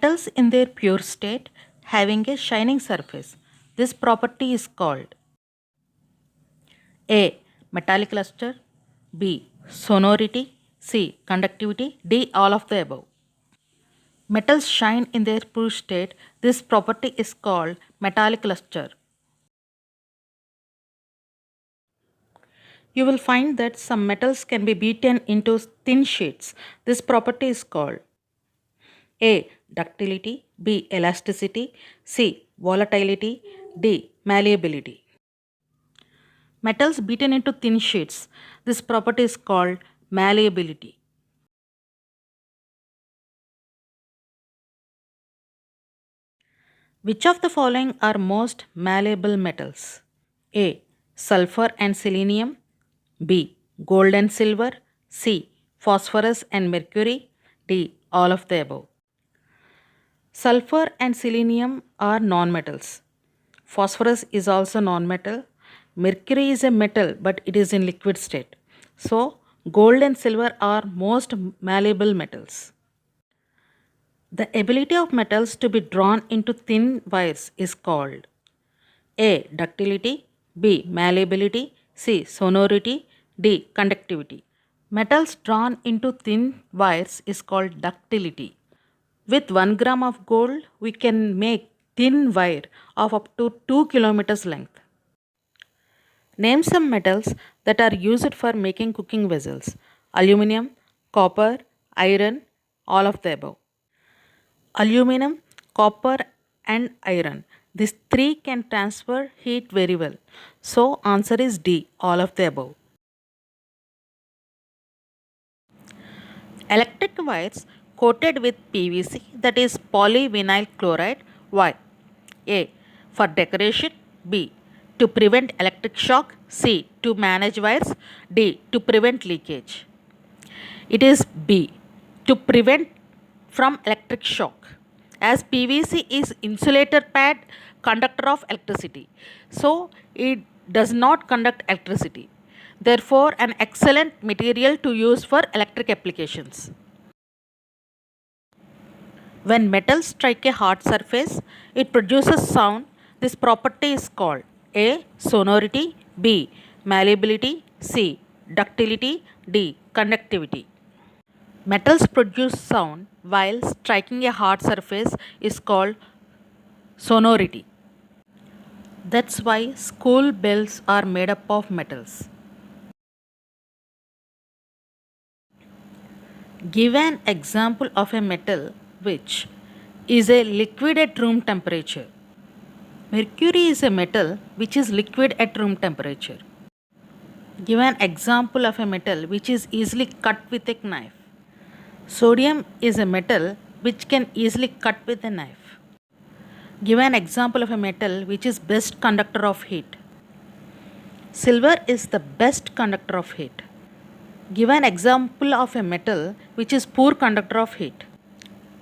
Metals in their pure state having a shining surface. This property is called A. Metallic luster, B. Sonority, C. Conductivity, D. All of the above. Metals shine in their pure state. This property is called metallic luster. You will find that some metals can be beaten into thin sheets. This property is called A. Ductility, B. Elasticity, C. Volatility, D. Malleability. Metals beaten into thin sheets. This property is called malleability. Which of the following are most malleable metals? A. Sulfur and selenium, B. Gold and silver, C. Phosphorus and mercury, D. All of the above. Sulfur and selenium are nonmetals. Phosphorus is also nonmetal. Mercury is a metal but it is in liquid state. So, gold and silver are most malleable metals. The ability of metals to be drawn into thin wires is called A. Ductility, B. Malleability, C. Sonority, D. Conductivity. Metals drawn into thin wires is called ductility. With 1 gram of gold, we can make thin wire of up to 2 kilometers length. Name some metals that are used for making cooking vessels. Aluminum, copper, iron, all of the above. Aluminum, copper and iron. These three can transfer heat very well. So answer is D, all of the above. Electric wires coated with PVC, that is polyvinyl chloride. Why? A. For decoration. B. To prevent electric shock. C. To manage wires. D. To prevent leakage. It is B. To prevent from electric shock, as PVC is insulator pad conductor of electricity. So it does not conduct electricity. Therefore, an excellent material to use for electric applications. When metals strike a hard surface, it produces sound. This property is called A. Sonority, B. Malleability, C. Ductility, D. Conductivity. Metals produce sound while striking a hard surface is called sonority. That's why school bells are made up of metals. Give an example of a metal which is a liquid at room temperature. Mercury is a metal which is liquid at room temperature. Give an example of a metal which is easily cut with a knife. Sodium is a metal which can easily cut with a knife. Give an example of a metal which is best conductor of heat. Silver is the best conductor of heat. Give an example of a metal which is poor conductor of heat.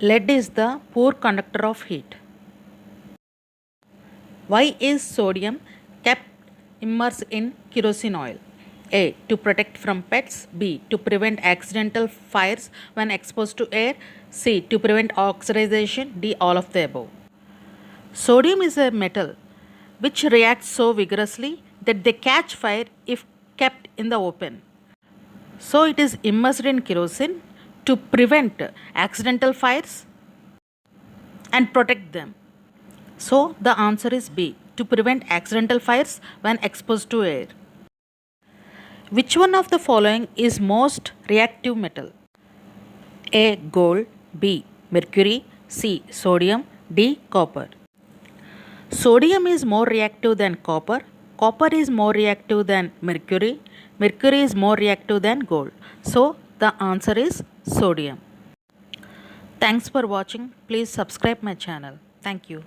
Lead is the poor conductor of heat. Why is sodium kept immersed in kerosene oil? A. To protect from pets. B. To prevent accidental fires when exposed to air. C. To prevent oxidation. D. All of the above. Sodium is a metal which reacts so vigorously that they catch fire if kept in the open. So it is immersed in kerosene to prevent accidental fires and protect them. So the answer is B. To prevent accidental fires when exposed to air. Which one of the following is most reactive metal? A. Gold, B. Mercury, C. Sodium, D. Copper. Sodium is more reactive than copper. Copper is more reactive than mercury. Mercury is more reactive than gold. So the answer is sodium. Thanks for watching. Please subscribe my channel. Thank you.